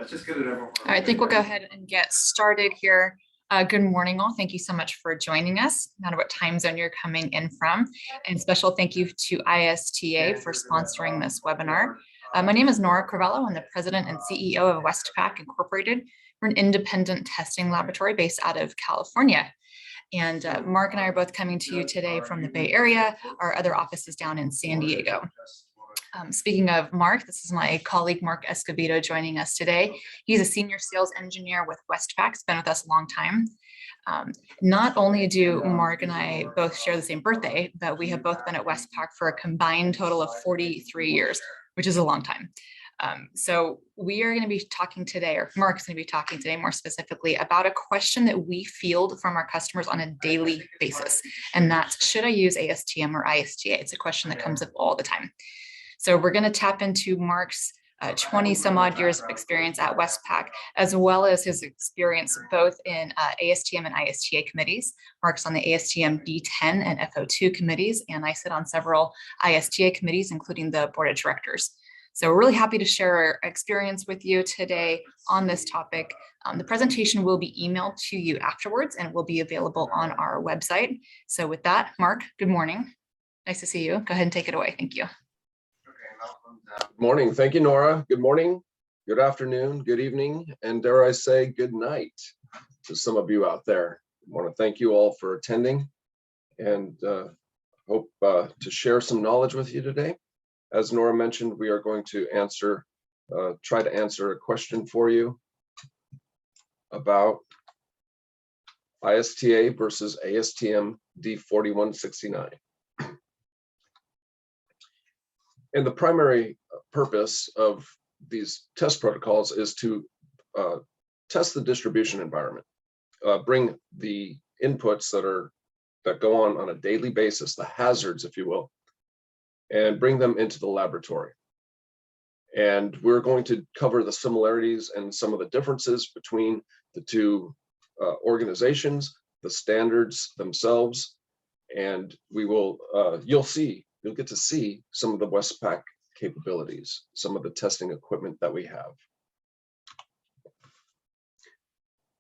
Let's just get it over. All right, I think we'll go ahead and get started here. Good morning, all. Thank you so much for joining us, no matter what time zone you're coming in from. And special thank you to ISTA for sponsoring this webinar. My name is Nora Crivello. I'm the president and CEO of Westpac Incorporated. We're an independent testing laboratory based out of California. And Mark and I are both coming to you today from the Bay Area. Our other office is down in San Diego. Speaking of Mark, this is my colleague, Mark Escobedo, joining us today. He's a senior sales engineer with Westpac. He's been with us a long time. Not only do Mark and I both share the same birthday, but we have both been at Westpac for a combined total of 43 years, which is a long time. So we are going to be talking today, or Mark's going to be talking today more specifically about a question that we field from our customers on a daily basis. And that's, should I use ASTM or ISTA? It's a question that comes up all the time. So we're going to tap into Mark's 20 some odd years of experience at Westpac, as well as his experience both in ASTM and ISTA committees. Mark's on the ASTM D10 and FO2 committees, and I sit on several ISTA committees, including the board of directors. So we're really happy to share our experience with you today on this topic. The presentation will be emailed to you afterwards and will be available on our website. So with that, Mark, good morning. Nice to see you. Go ahead and take it away. Thank you. Good morning. Thank you, Nora. Good morning, good afternoon, good evening, and dare I say good night to some of you out there. I want to thank you all for attending and hope to share some knowledge with you today. As Nora mentioned, we are going to try to answer a question for you about ISTA versus ASTM D4169. And the primary purpose of these test protocols is to test the distribution environment, bring the inputs that go on a daily basis, the hazards, if you will, and bring them into the laboratory. And we're going to cover the similarities and some of the differences between the two organizations, the standards themselves, and we will, you'll get to see some of the Westpac capabilities, some of the testing equipment that we have.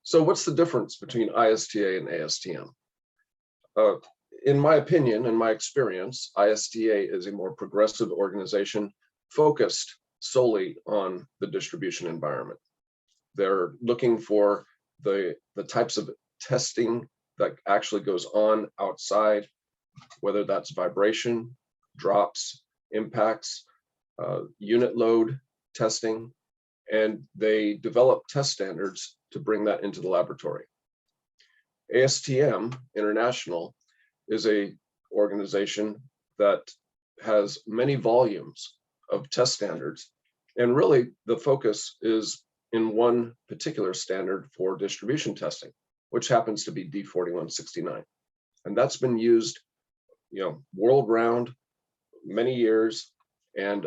So what's the difference between ISTA and ASTM? In my opinion, in my experience, ISTA is a more progressive organization focused solely on the distribution environment. They're looking for the types of testing that actually goes on outside, whether that's vibration, drops, impacts, unit load testing, and they develop test standards to bring that into the laboratory. ASTM International is a organization that has many volumes of test standards, and really the focus is in one particular standard for distribution testing, which happens to be D4169, and that's been used, world round, many years, and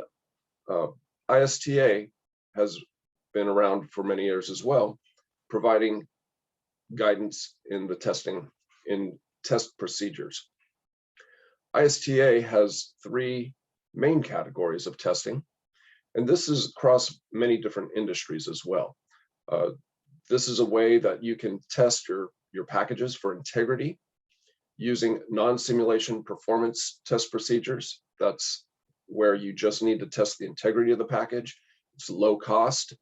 ISTA has been around for many years as well, providing guidance in the testing, in test procedures. ISTA has three main categories of testing, and this is across many different industries as well. This is a way that you can test your packages for integrity using non-simulation performance test procedures. That's where you just need to test the integrity of the package. It's low cost,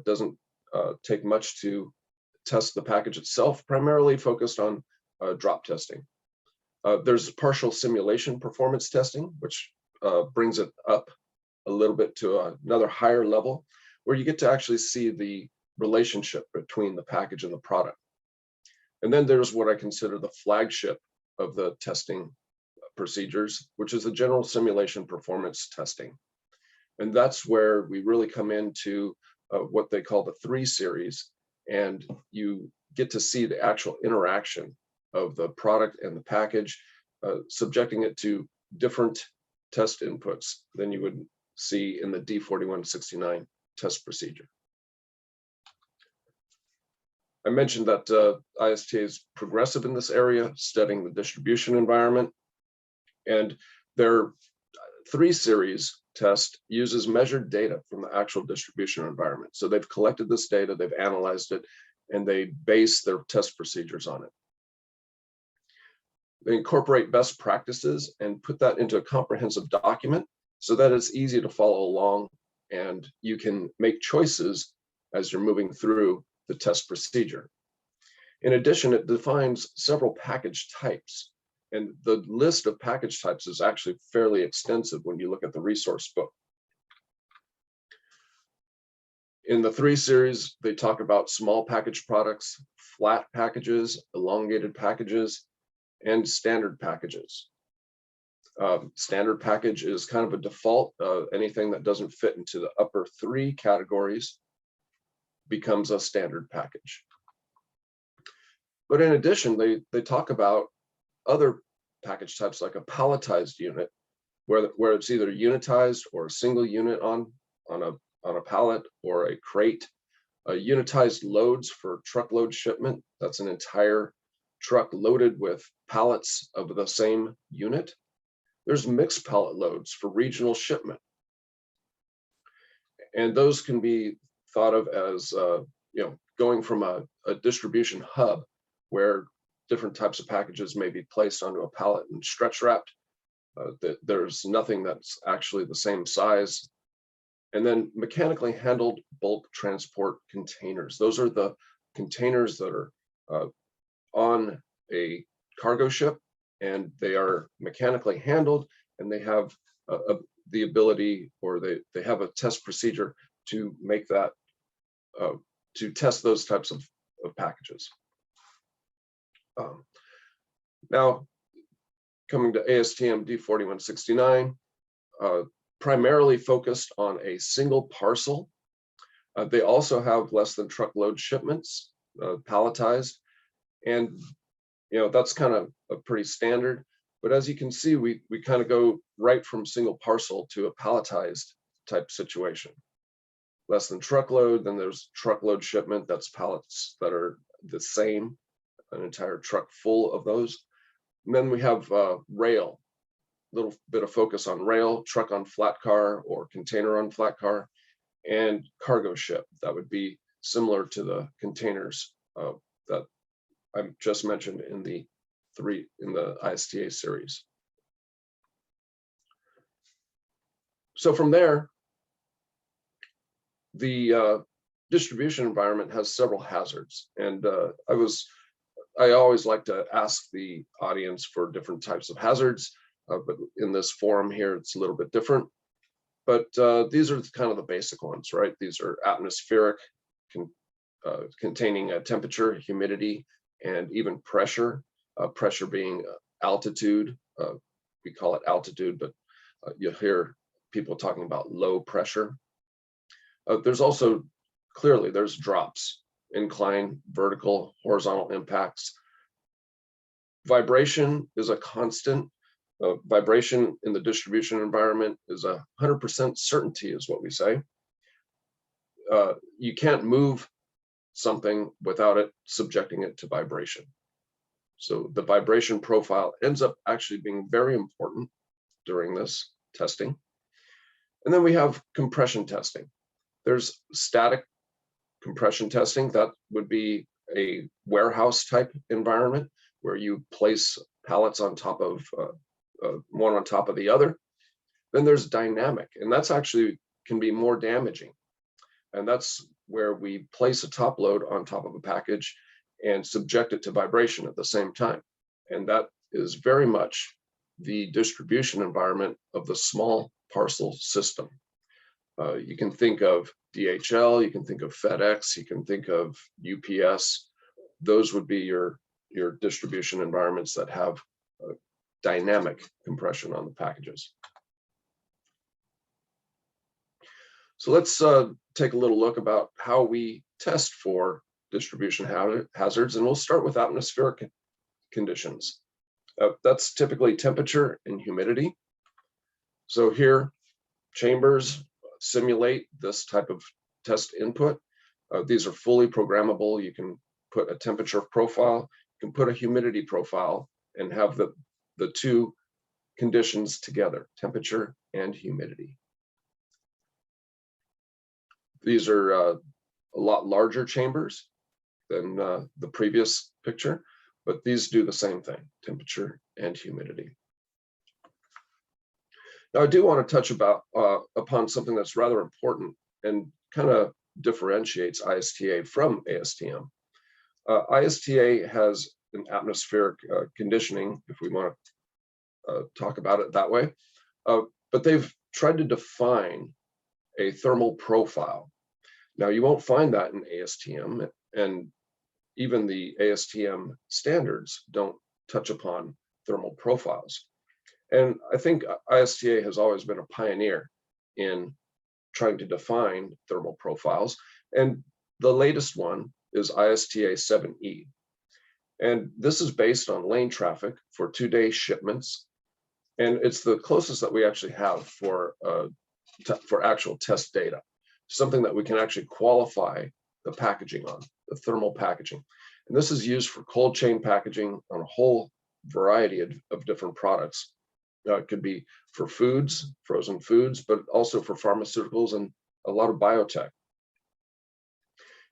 doesn't take much to test the package itself, primarily focused on drop testing. There's partial simulation performance testing, which brings it up a little bit to another higher level, where you get to actually see the relationship between the package and the product. And then there's what I consider the flagship of the testing procedures, which is the general simulation performance testing. And that's where we really come into what they call the 3 series, and you get to see the actual interaction of the product and the package, subjecting it to different test inputs than you would see in the D4169 test procedure. I mentioned that ISTA is progressive in this area, studying the distribution environment, and their 3 series test uses measured data from the actual distribution environment. So they've collected this data, they've analyzed it, and they base their test procedures on it. They incorporate best practices and put that into a comprehensive document so that it's easy to follow along and you can make choices as you're moving through the test procedure. In addition, it defines several package types, and the list of package types is actually fairly extensive when you look at the resource book. In the 3 series, they talk about small package products, flat packages, elongated packages, and standard packages. Standard package is kind of a default. Anything that doesn't fit into the upper 3 categories becomes a standard package. But in addition, they talk about other package types like a palletized unit, where it's either unitized or a single unit on a pallet or a crate. Unitized loads for truckload shipment, that's an entire truck loaded with pallets of the same unit. There's mixed pallet loads for regional shipment. And those can be thought of as going from a distribution hub where different types of packages may be placed onto a pallet and stretch wrapped. There's nothing that's actually the same size. And then mechanically handled bulk transport containers. Those are the containers that are on a cargo ship, and they are mechanically handled, and they have the ability, or they have a test procedure to make that, to test those types of packages. Now, coming to ASTM D4169, primarily focused on a single parcel. They also have less than truckload shipments, palletized, and that's kind of a pretty standard. But as you can see, we kind of go right from single parcel to a palletized type situation. Less than truckload, then there's truckload shipment, that's pallets that are the same, an entire truck full of those. And then we have rail, a little bit of focus on rail, truck on flat car or container on flat car, and cargo ship. That would be similar to the containers that I just mentioned in the ISTA series. So from there, the distribution environment has several hazards, and I always like to ask the audience for different types of hazards, but in this forum here, it's a little bit different. But these are kind of the basic ones, right? These are atmospheric, containing temperature, humidity, and even pressure. Pressure being altitude. We call it altitude, but you'll hear people talking about low pressure. There's also, clearly, there's drops, incline, vertical, horizontal impacts. Vibration is a constant. Vibration in the distribution environment is 100% certainty, is what we say. You can't move something without it subjecting it to vibration. So the vibration profile ends up actually being very important during this testing. And then we have compression testing. There's static compression testing. That would be a warehouse type environment where you place pallets on top of one on top of the other. Then there's dynamic, and that's actually can be more damaging. And that's where we place a top load on top of a package and subject it to vibration at the same time. And that is very much the distribution environment of the small parcel system. You can think of DHL, you can think of FedEx, you can think of UPS. Those would be your distribution environments that have dynamic compression on the packages. So let's take a little look about how we test for distribution hazards, and we'll start with atmospheric conditions. That's typically temperature and humidity. So here, chambers simulate this type of test input. These are fully programmable. You can put a temperature profile, you can put a humidity profile, and have the two conditions together, temperature and humidity. These are a lot larger chambers than the previous picture, but these do the same thing, temperature and humidity. Now, I do want to touch upon something that's rather important and kind of differentiates ISTA from ASTM. ISTA has an atmospheric conditioning, if we want to talk about it that way, but they've tried to define a thermal profile. Now, you won't find that in ASTM, and even the ASTM standards don't touch upon thermal profiles. And I think ISTA has always been a pioneer in trying to define thermal profiles. And the latest one is ISTA 7E. And this is based on lane traffic for 2-day shipments. And it's the closest that we actually have for actual test data, something that we can actually qualify the packaging on, the thermal packaging. And this is used for cold chain packaging on a whole variety of different products. It could be for foods, frozen foods, but also for pharmaceuticals and a lot of biotech.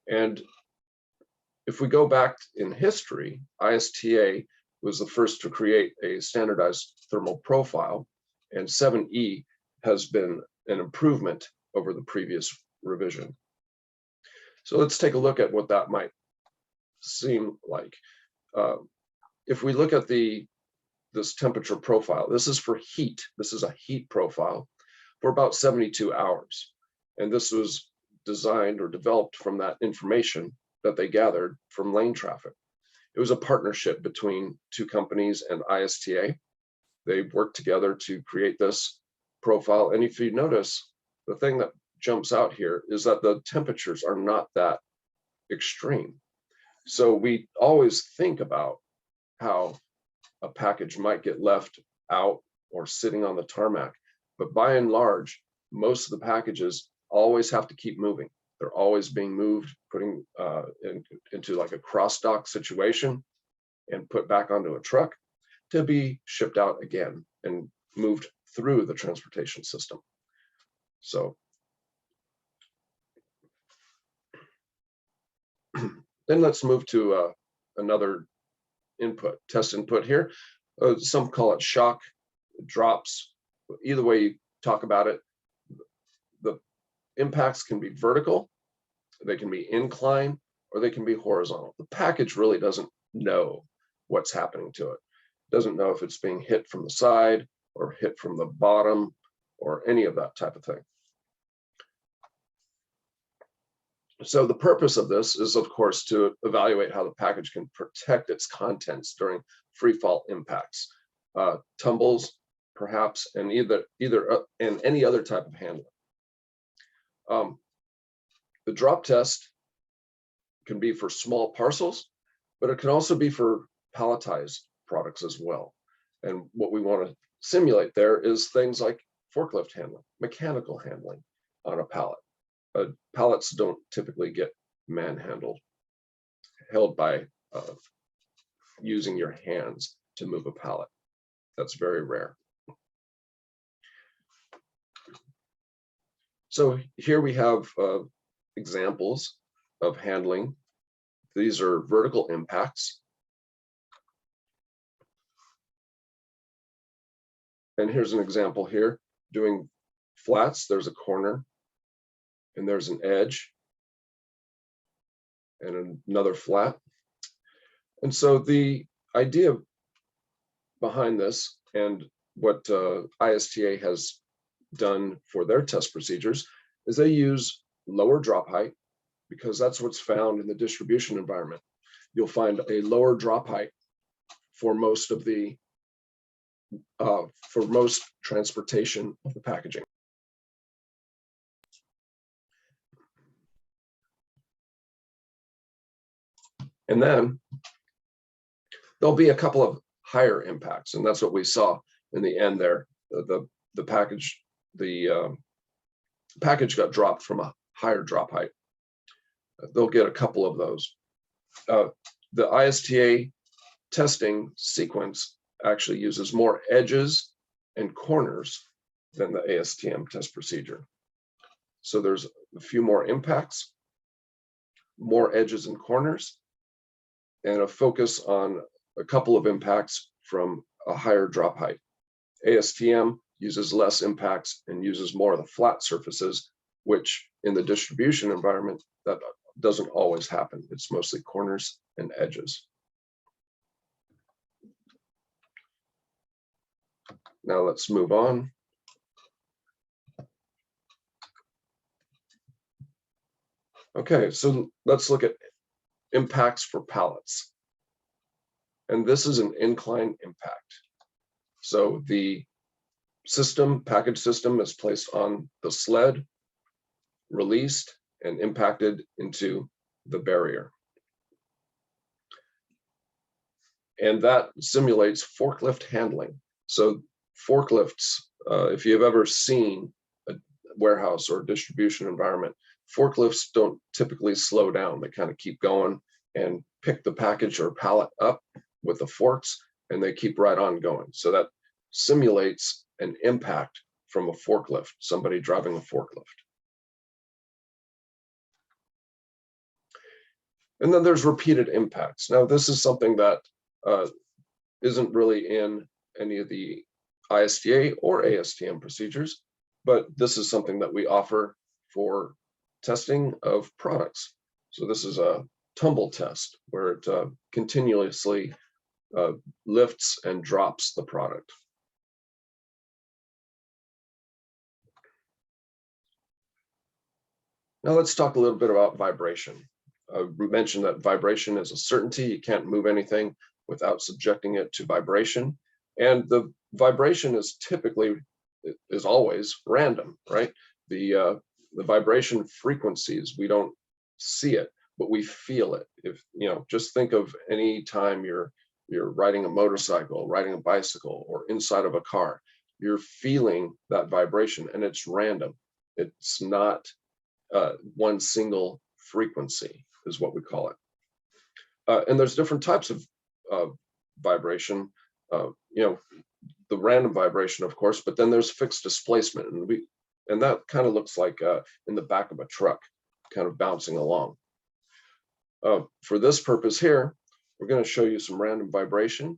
And if we go back in history, ISTA was the first to create a standardized thermal profile, and 7E has been an improvement over the previous revision. So let's take a look at what that might seem like. If we look at this temperature profile, this is for heat. This is a heat profile for about 72 hours. And this was designed or developed from that information that they gathered from lane traffic. It was a partnership between two companies and ISTA. They worked together to create this profile. And if you notice, the thing that jumps out here is that the temperatures are not that extreme. So we always think about how a package might get left out or sitting on the tarmac, but by and large, most of the packages always have to keep moving. They're always being moved, putting into like a cross-dock situation and put back onto a truck to be shipped out again and moved through the transportation system. So then let's move to another test input here. Some call it shock, drops. Either way you talk about it, the impacts can be vertical, they can be incline, or they can be horizontal. The package really doesn't know what's happening to it. It doesn't know if it's being hit from the side or hit from the bottom or any of that type of thing. So the purpose of this is, of course, to evaluate how the package can protect its contents during free fall impacts, tumbles, perhaps, and and any other type of handling. The drop test can be for small parcels, but it can also be for palletized products as well. And what we want to simulate there is things like forklift handling, mechanical handling on a pallet. Pallets don't typically get manhandled, held by using your hands to move a pallet. That's very rare. So here we have examples of handling. These are vertical impacts. And here's an example here, doing flats. There's a corner, and there's an edge, and another flat. And so the idea behind this, and what ISTA has done for their test procedures, is they use lower drop height, because that's what's found in the distribution environment. You'll find a lower drop height for most of the for most transportation of the packaging. And then there'll be a couple of higher impacts, and that's what we saw in the end there. The package got dropped from a higher drop height. They'll get a couple of those. The ISTA testing sequence actually uses more edges and corners than the ASTM test procedure. So there's a few more impacts, more edges and corners, and a focus on a couple of impacts from a higher drop height. ASTM uses less impacts and uses more of the flat surfaces, which in the distribution environment, that doesn't always happen. It's mostly corners and edges. Now let's move on. Okay, so let's look at impacts for pallets. And this is an incline impact. So the package system is placed on the sled, released, and impacted into the barrier. And that simulates forklift handling. So forklifts, if you've ever seen a warehouse or distribution environment, forklifts don't typically slow down. They kind of keep going and pick the package or pallet up with the forks, and they keep right on going. So that simulates an impact from a forklift, somebody driving a forklift. And then there's repeated impacts. Now, this is something that isn't really in any of the ISTA or ASTM procedures, but this is something that we offer for testing of products. So this is a tumble test where it continuously lifts and drops the product. Now let's talk a little bit about vibration. We mentioned that vibration is a certainty. You can't move anything without subjecting it to vibration. And the vibration is always random, right? The vibration frequencies, we don't see it, but we feel it. If just think of any time you're riding a motorcycle, riding a bicycle, or inside of a car, you're feeling that vibration, and it's random. It's not one single frequency, is what we call it. And there's different types of vibration. The random vibration, of course, but then there's fixed displacement, and that kind of looks like in the back of a truck, kind of bouncing along. For this purpose here, we're going to show you some random vibration.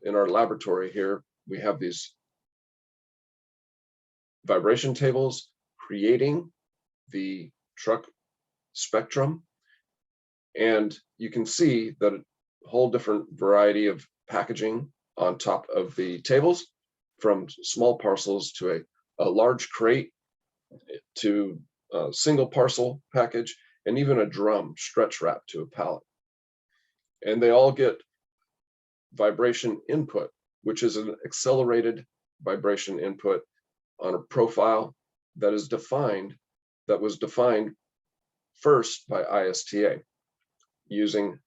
In our laboratory here, we have these vibration tables creating the truck spectrum, and you can see that a whole different variety of packaging on top of the tables, from small parcels to a large crate to a single parcel package, and even a drum stretch wrapped to a pallet. And they all get vibration input, which is an accelerated vibration input on a profile that was defined first by ISTA using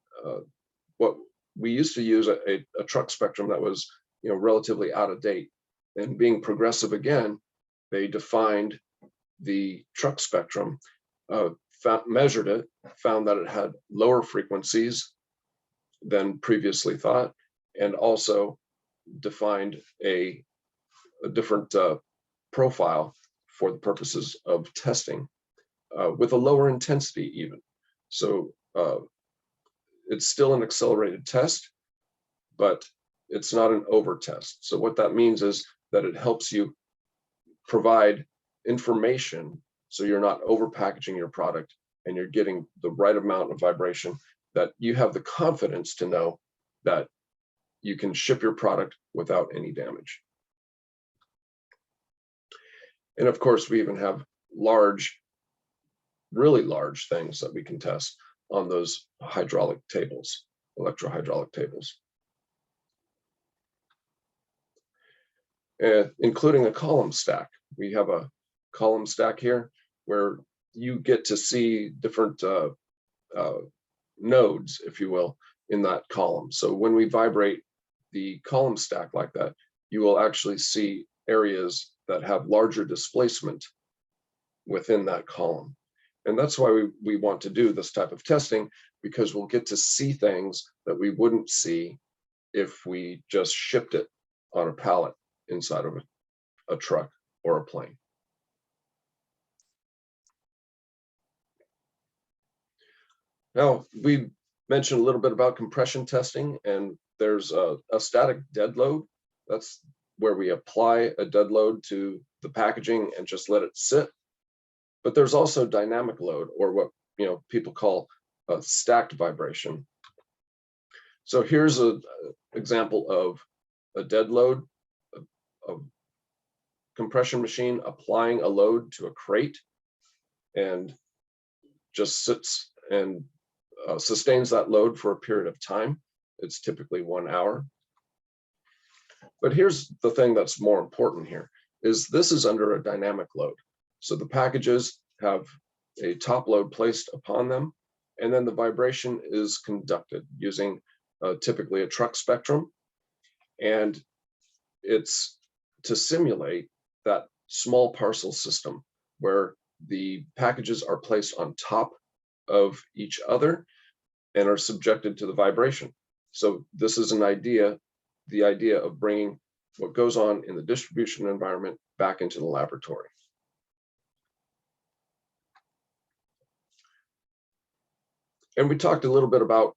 what we used to use a truck spectrum that was relatively out of date. And being progressive again, they defined the truck spectrum, measured it, found that it had lower frequencies than previously thought, and also defined a different profile for the purposes of testing with a lower intensity even. So it's still an accelerated test, but it's not an over test. So what that means is that it helps you provide information so you're not over packaging your product and you're getting the right amount of vibration, that you have the confidence to know that you can ship your product without any damage. And of course, we even have really large things that we can test on those hydraulic tables, electrohydraulic tables. Including a column stack. We have a column stack here where you get to see different nodes, if you will, in that column. So when we vibrate the column stack like that, you will actually see areas that have larger displacement within that column. And that's why we want to do this type of testing, because we'll get to see things that we wouldn't see if we just shipped it on a pallet inside of a truck or a plane. Now, we mentioned a little bit about compression testing, and there's a static dead load. That's where we apply a dead load to the packaging and just let it sit. But there's also dynamic load, or what people call a stacked vibration. So here's an example of a dead load, a compression machine applying a load to a crate and just sits and sustains that load for a period of time. It's typically 1 hour. But here's the thing that's more important here, is this is under a dynamic load. So the packages have a top load placed upon them, and then the vibration is conducted using typically a truck spectrum. And it's to simulate that small parcel system where the packages are placed on top of each other and are subjected to the vibration. So this is the idea of bringing what goes on in the distribution environment back into the laboratory. And we talked a little bit about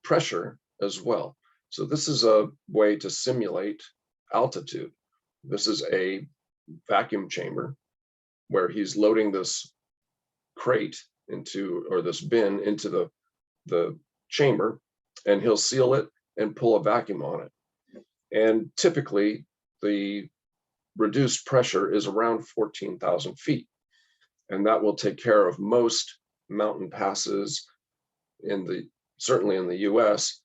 pressure as well. So this is a way to simulate altitude. This is a vacuum chamber where he's loading this crate into, or this bin into the chamber, and he'll seal it and pull a vacuum on it. And typically the reduced pressure is around 14,000 feet. And that will take care of most mountain passes certainly in the US,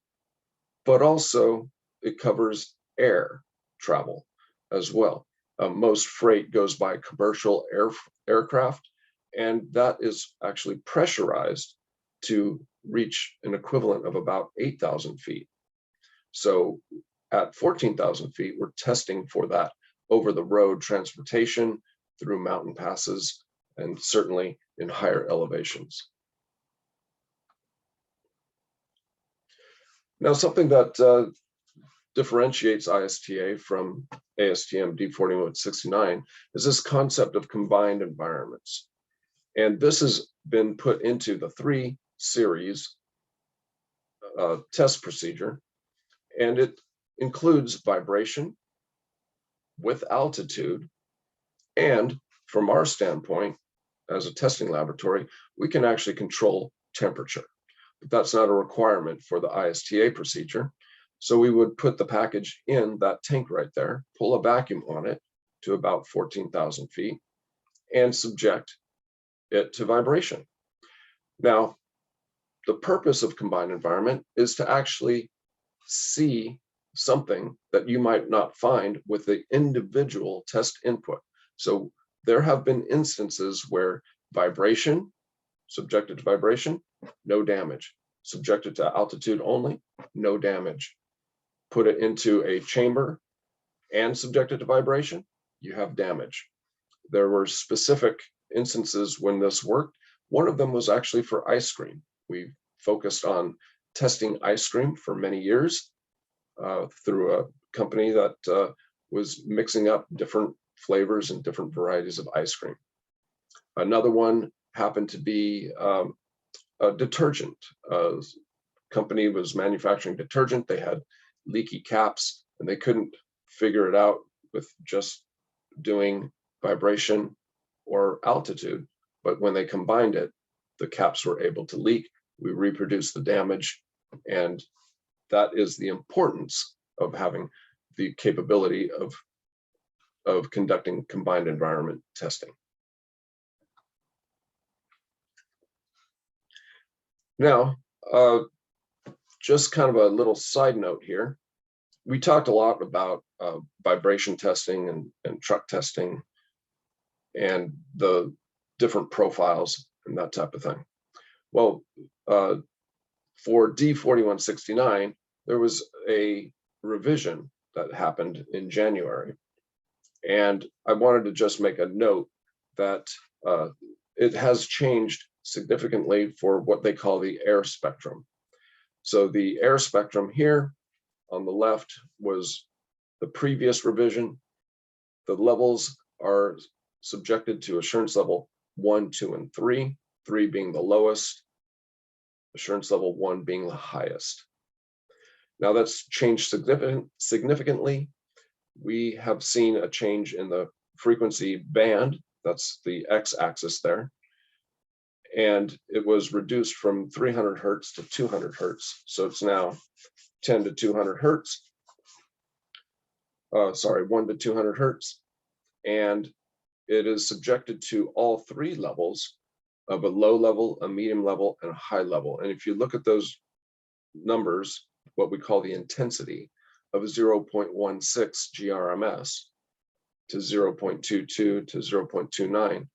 but also it covers air travel as well. Most freight goes by commercial aircraft, and that is actually pressurized to reach an equivalent of about 8,000 feet. So at 14,000 feet, we're testing for that over the road transportation through mountain passes and certainly in higher elevations. Now, something that differentiates ISTA from ASTM D4169 is this concept of combined environments. And this has been put into the 3 series test procedure, and it includes vibration with altitude. And from our standpoint, as a testing laboratory, we can actually control temperature. But that's not a requirement for the ISTA procedure. So we would put the package in that tank right there, pull a vacuum on it to about 14,000 feet, and subject it to vibration. Now, the purpose of combined environment is to actually see something that you might not find with the individual test input. So there have been instances where vibration, subjected to vibration, no damage. Subjected to altitude only, no damage. Put it into a chamber and subjected to vibration, you have damage. There were specific instances when this worked. One of them was actually for ice cream. We focused on testing ice cream for many years through a company that was mixing up different flavors and different varieties of ice cream. Another one happened to be a detergent. Company was manufacturing detergent. They had leaky caps, and they couldn't figure it out with just doing vibration or altitude. But when they combined it, the caps were able to leak. We reproduced the damage, and that is the importance of having the capability of conducting combined environment testing. Now, just kind of a little side note here. We talked a lot about vibration testing and truck testing and the different profiles and that type of thing. Well, for D4169, there was a revision that happened in January. And I wanted to just make a note that it has changed significantly for what they call the air spectrum. So the air spectrum here on the left was the previous revision. The levels are subjected to assurance level 1, 2, and 3, 3 being the lowest. assurance level 1 being the highest. Now that's changed significantly. We have seen a change in the frequency band, that's the x-axis there, and it was reduced from 300 hertz to 200 hertz. So it's now 10 to 200 hertz. 1 to 200 hertz. And it is subjected to all 3 levels of a low level, a medium level, and a high level. And if you look at those numbers, what we call the intensity of 0.16 GRMS to 0.22 to 0.29,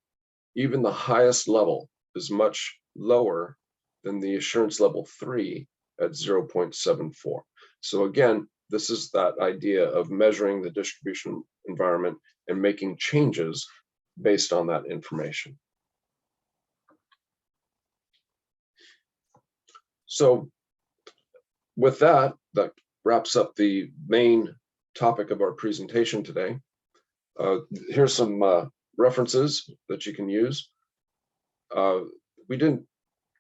even the highest level is much lower than the assurance level 3 at 0.74. So again, this is that idea of measuring the distribution environment and making changes based on that information. So with that, that wraps up the main topic of our presentation today. Here's some references that you can use. We didn't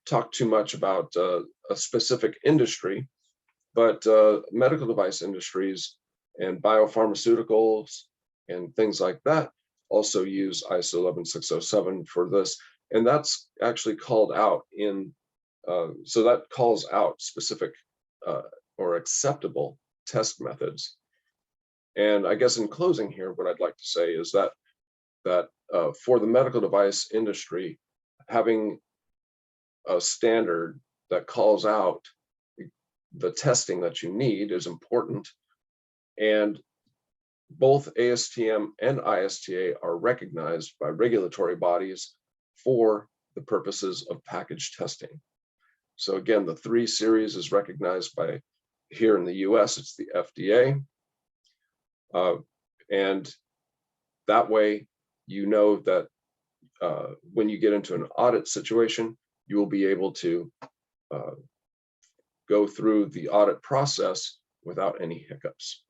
talk too much about a specific industry, but medical device industries and biopharmaceuticals and things like that also use ISO 11607 for this. And that's actually called out in, so that calls out specific or acceptable test methods. And I guess in closing here, what I'd like to say is that for the medical device industry, having a standard that calls out the testing that you need is important. And both ASTM and ISTA are recognized by regulatory bodies for the purposes of package testing. So again, the 3 series is recognized by, here in the US, it's the FDA. And that way, you know that when you get into an audit situation, you will be able to go through the audit process without any hiccups.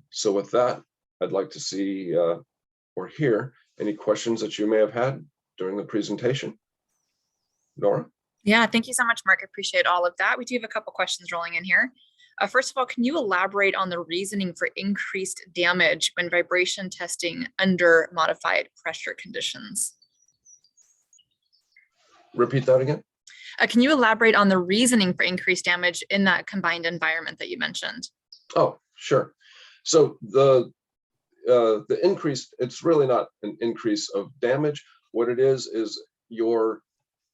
So with that, I'd like to see or hear any questions that you may have had during the presentation. Nora? Yeah, thank you so much, Mark. I appreciate all of that. We do have a couple questions rolling in here. First of all, can you elaborate on the reasoning for increased damage when vibration testing under modified pressure conditions? Repeat that again. Can you elaborate on the reasoning for increased damage in that combined environment that you mentioned? Oh, sure. So the increase, it's really not an increase of damage. What it is you're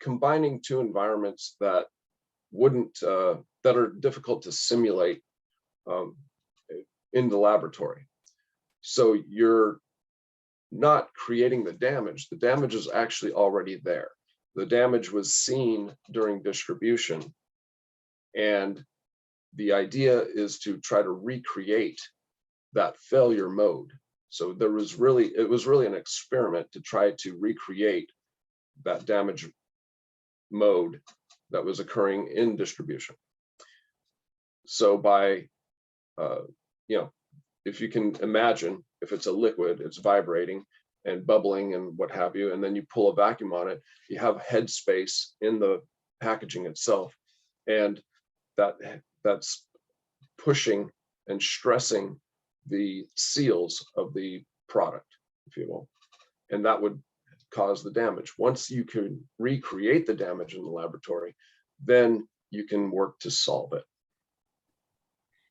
combining 2 environments that wouldn't, that are difficult to simulate in the laboratory. So you're not creating the damage. The damage is actually already there. The damage was seen during distribution. And the idea is to try to recreate that failure mode. So it was really an experiment to try to recreate that damage mode that was occurring in distribution. So by, if you can imagine, if it's a liquid, it's vibrating and bubbling and what have you, and then you pull a vacuum on it, you have head space in the packaging itself, and that's pushing and stressing the seals of the product, if you will, and that would cause the damage. Once you can recreate the damage in the laboratory, then you can work to solve it.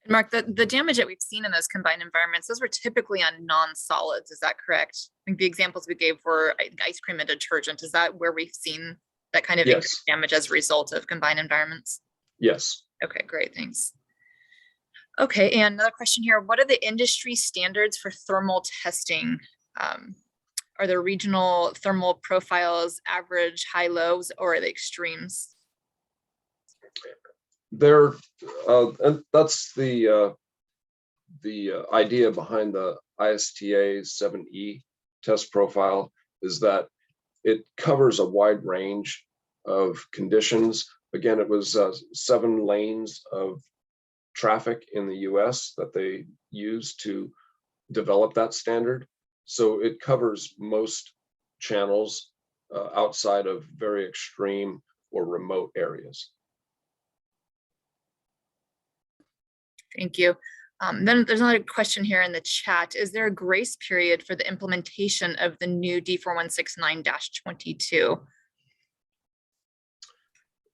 Mark, the damage that we've seen in those combined environments, those were typically on non-solids. Is that correct? I think the examples we gave were ice cream and detergent. Is that where we've seen that kind of increased damage as a result of combined environments? Yes. Okay, great, thanks. Okay, and another question here. What are the industry standards for thermal testing? Are there regional thermal profiles, average, high, lows, or are they extremes? There, and that's the idea behind the ISTA 7E test profile, is that it covers a wide range of conditions. Again, it was 7 lanes of traffic in the US that they used to develop that standard. So it covers most channels outside of very extreme or remote areas. Thank you. Then there's another question here in the chat. Is there a grace period for the implementation of the new D4169-22?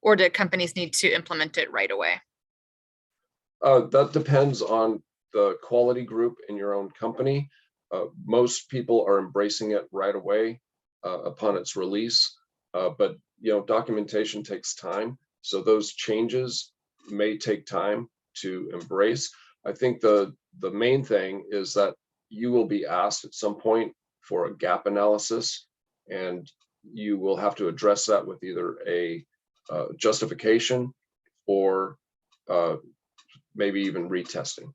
Or do companies need to implement it right away? That depends on the quality group in your own company. Most people are embracing it right away upon its release, but documentation takes time, so those changes may take time to embrace. I think the main thing is that you will be asked at some point for a gap analysis, and you will have to address that with either a justification or maybe even retesting.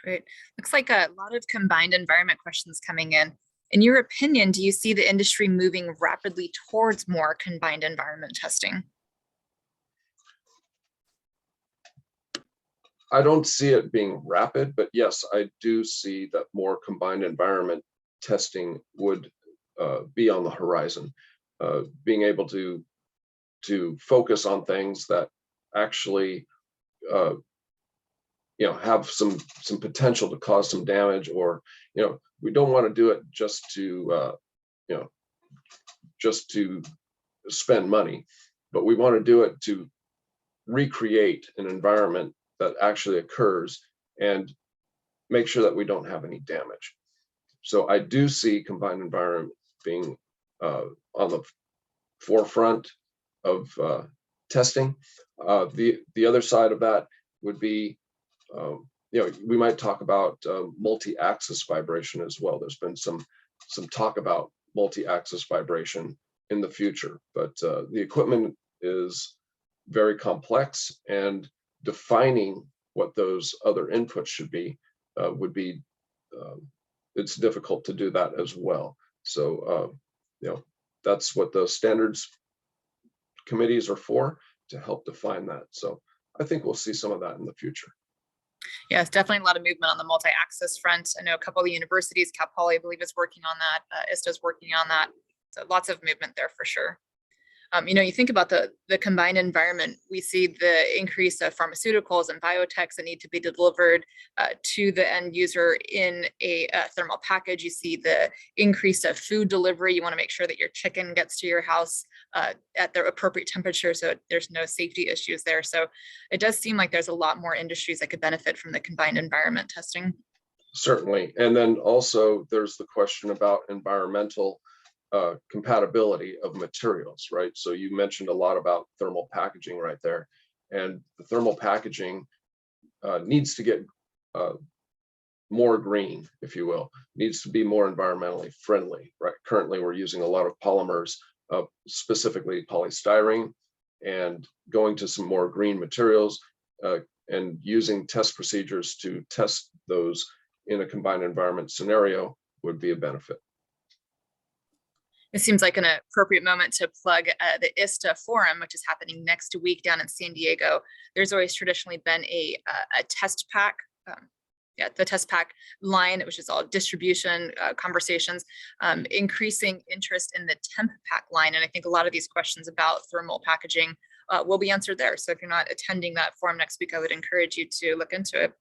Great. Looks like a lot of combined environment questions coming in. In your opinion, do you see the industry moving rapidly towards more combined environment testing? I don't see it being rapid, but yes, I do see that more combined environment testing would be on the horizon. Being able to focus on things that actually have some potential to cause some damage, or we don't want to do it just to spend money, but we want to do it to recreate an environment that actually occurs and make sure that we don't have any damage. So I do see combined environment being on the forefront of testing. The other side of that would be, we might talk about multi-axis vibration as well. There's been some talk about multi-axis vibration in the future, but the equipment is very complex, and defining what those other inputs should be would be it's difficult to do that as well. So that's what the standards committees are for, to help define that. So I think we'll see some of that in the future. Yeah, it's definitely a lot of movement on the multi-axis front. I know a couple of the universities, Cal Poly, I believe, is working on that. ISTA is working on that. So lots of movement there for sure. You think about the combined environment, we see the increase of pharmaceuticals and biotechs that need to be delivered to the end user in a thermal package. You see the increase of food delivery. You want to make sure that your chicken gets to your house at the appropriate temperature, so there's no safety issues there. So it does seem like there's a lot more industries that could benefit from the combined environment testing. Certainly. And then also there's the question about environmental compatibility of materials, right? So you mentioned a lot about thermal packaging right there, and the thermal packaging needs to get more green, if you will, needs to be more environmentally friendly, right? Currently, we're using a lot of polymers, specifically polystyrene, and going to some more green materials and using test procedures to test those in a combined environment scenario would be a benefit. It seems like an appropriate moment to plug the ISTA forum, which is happening next week down in San Diego. There's always traditionally been a test pack, the test pack line, which is all distribution conversations, increasing interest in the temp pack line. And I think a lot of these questions about thermal packaging will be answered there. So if you're not attending that forum next week, I would encourage you to look into it.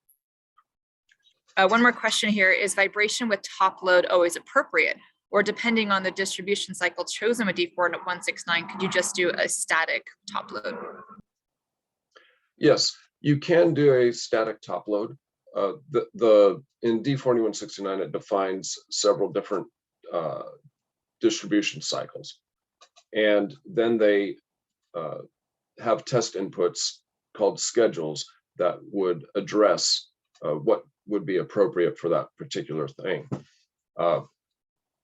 One more question here: is vibration with top load always appropriate? Or depending on the distribution cycle chosen with D4169, could you just do a static top load? Yes, you can do a static top load. In D4169, it defines several different distribution cycles. And then they have test inputs called schedules that would address what would be appropriate for that particular thing.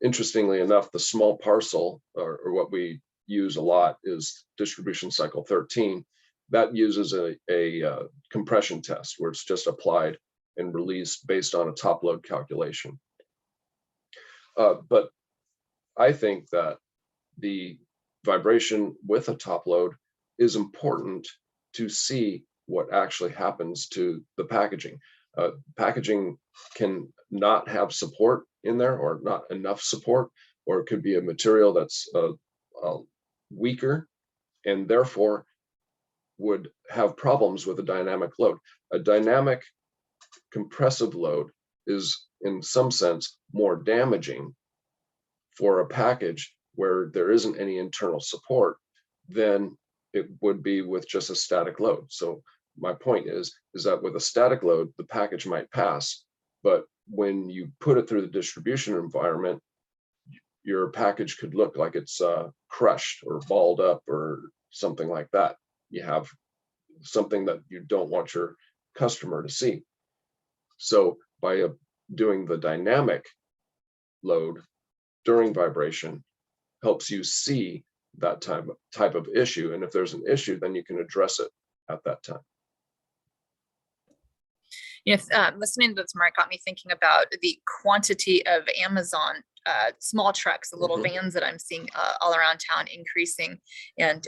Interestingly enough, the small parcel, or what we use a lot, is distribution cycle 13. That uses a compression test where it's just applied and released based on a top load calculation. But I think that the vibration with a top load is important to see what actually happens to the packaging. Packaging can not have support in there, or not enough support, or it could be a material that's weaker and therefore would have problems with a dynamic load. A dynamic compressive load is, in some sense, more damaging for a package where there isn't any internal support than it would be with just a static load. So my point is that with a static load, the package might pass, but when you put it through the distribution environment, your package could look like it's crushed or balled up or something like that. You have something that you don't want your customer to see. So by doing the dynamic load during vibration helps you see that type of issue. And if there's an issue, then you can address it at that time. Yes, listening to this, Mark, got me thinking about the quantity of Amazon small trucks, the little vans that I'm seeing all around town increasing, and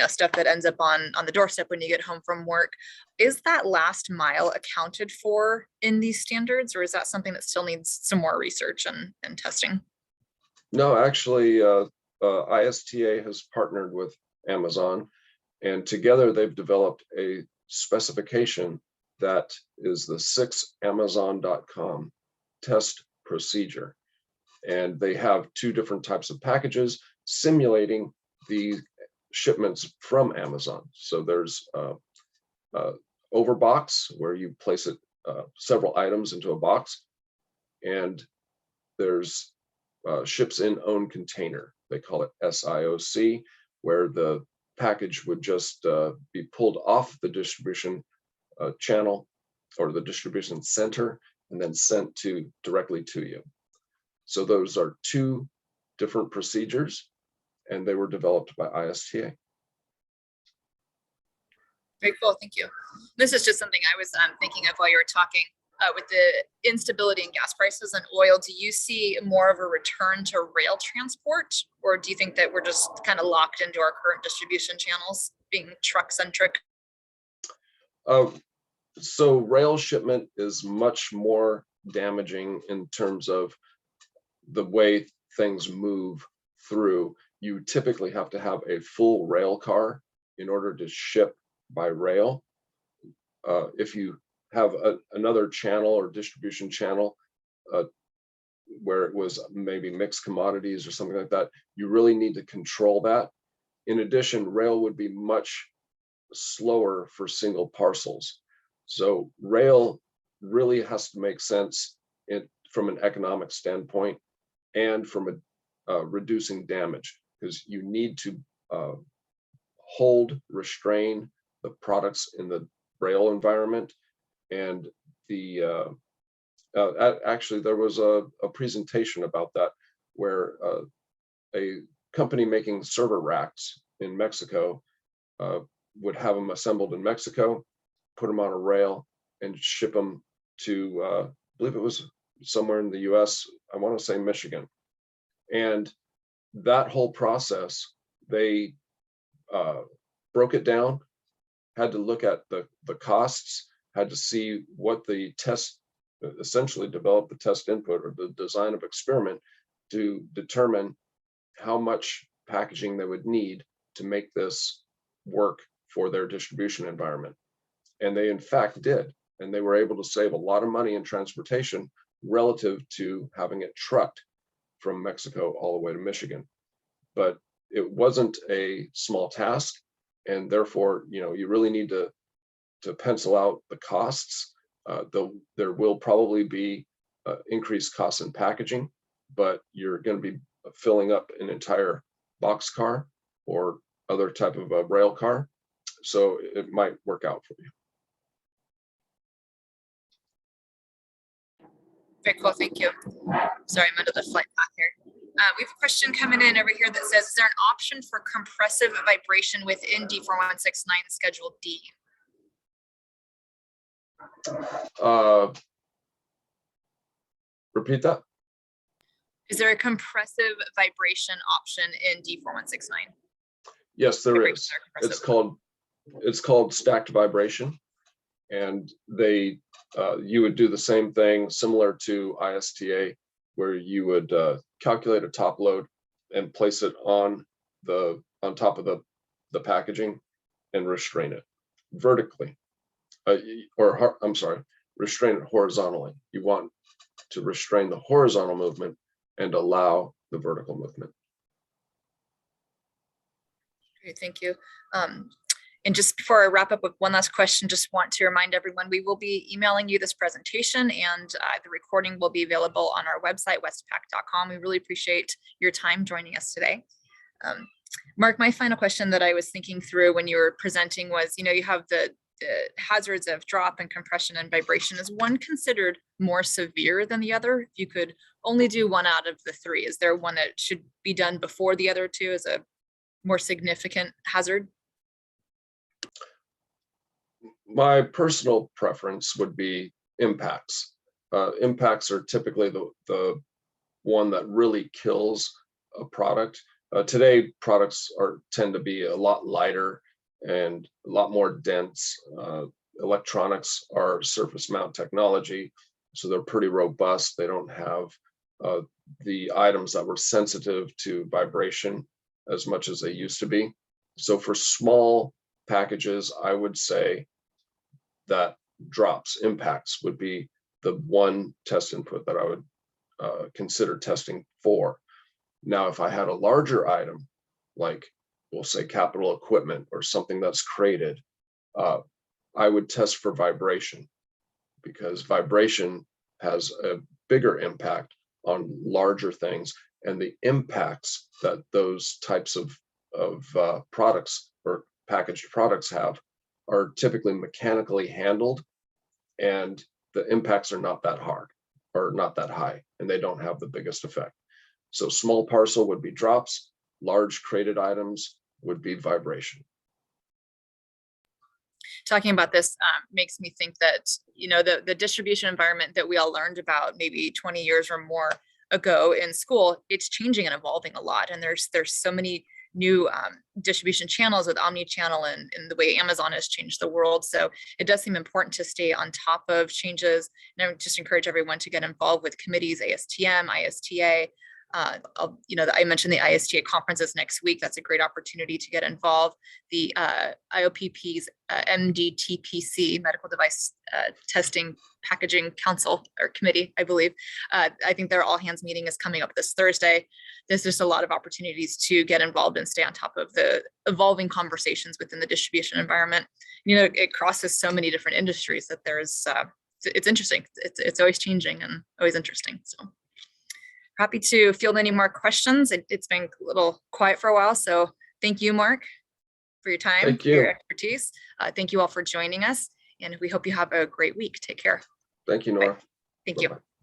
stuff that ends up on the doorstep when you get home from work. Is that last mile accounted for in these standards, or is that something that still needs some more research and testing? No, actually, ISTA has partnered with Amazon, and together they've developed a specification that is the 6amazon.com test procedure. And they have two different types of packages simulating the shipments from Amazon. So there's overbox, where you place it several items into a box, and there's ships in own container. They call it SIOC, where the package would just be pulled off the distribution channel or the distribution center and then sent directly to you. So those are two different procedures, and they were developed by ISTA. Very cool, thank you. This is just something I was thinking of while you were talking. With the instability in gas prices and oil, do you see more of a return to rail transport, or do you think that we're just kind of locked into our current distribution channels, being truck centric? So rail shipment is much more damaging in terms of the way things move through. You typically have to have a full rail car in order to ship by rail. If you have another channel or distribution channel where it was maybe mixed commodities or something like that, you really need to control that. In addition, rail would be much slower for single parcels. So rail really has to make sense from an economic standpoint and from reducing damage, because you need to restrain the products in the rail environment. And actually there was a presentation about that, where a company making server racks in Mexico would have them assembled in Mexico, put them on a rail, and ship them to, I believe it was somewhere in the US, I want to say Michigan. And that whole process, they broke it down, had to look at the costs, had to see what the test, essentially develop the test input or the design of experiment to determine how much packaging they would need to make this work for their distribution environment. And they in fact did. And they were able to save a lot of money in transportation relative to having it trucked from Mexico all the way to Michigan. But it wasn't a small task. And therefore, you really need to pencil out the costs. Though there will probably be increased costs in packaging, but you're going to be filling up an entire box car or other type of a rail car. So it might work out for you. Very cool, thank you. Sorry, I'm under the flight path here. We have a question coming in over here that says, is there an option for compressive vibration within D4169 Schedule D? Repeat that. Is there a compressive vibration option in D4169? Yes, there is. It's called stacked vibration, and you would do the same thing similar to ISTA, where you would calculate a top load and place it on the on top of the packaging and restrain it vertically, restrain it horizontally. You want to restrain the horizontal movement and allow the vertical movement. Great, thank you. And just before I wrap up with one last question, just want to remind everyone, we will be emailing you this presentation, and the recording will be available on our website, westpac.com. We really appreciate your time joining us today. Mark, my final question that I was thinking through when you were presenting was, you have the hazards of drop and compression and vibration. Is one considered more severe than the other? If you could only do one out of the three, is there one that should be done before the other two as a more significant hazard? My personal preference would be impacts. Impacts are typically the one that really kills a product. Today, products tend to be a lot lighter and a lot more dense. Electronics are surface mount technology, so they're pretty robust. They don't have the items that were sensitive to vibration as much as they used to be. So for small packages, I would say that impacts would be the one test input that I would consider testing for. Now, if I had a larger item, like we'll say capital equipment or something that's crated, I would test for vibration, because vibration has a bigger impact on larger things, and the impacts that those types of products or packaged products have are typically mechanically handled, and the impacts are not that hard or not that high, and they don't have the biggest effect. So small parcel would be drops, large crated items would be vibration. Talking about this makes me think that, the distribution environment that we all learned about maybe 20 years or more ago in school, it's changing and evolving a lot. And there's so many new distribution channels with omni-channel and the way Amazon has changed the world. So it does seem important to stay on top of changes. And I would just encourage everyone to get involved with committees, ASTM, ISTA. I mentioned the ISTA conferences next week. That's a great opportunity to get involved. The IOPP's MDTPC, Medical Device Testing Packaging Council or Committee, I believe. I think their all hands meeting is coming up this Thursday. There's just a lot of opportunities to get involved and stay on top of the evolving conversations within the distribution environment. It crosses so many different industries that it's interesting. It's always changing and always interesting. So happy to field any more questions. It's been a little quiet for a while, so thank you, Mark, for your time, Thank you. for your expertise. Thank you all for joining us, and we hope you have a great week. Take care. Thank you, Nora. Bye. Thank you. Bye-bye.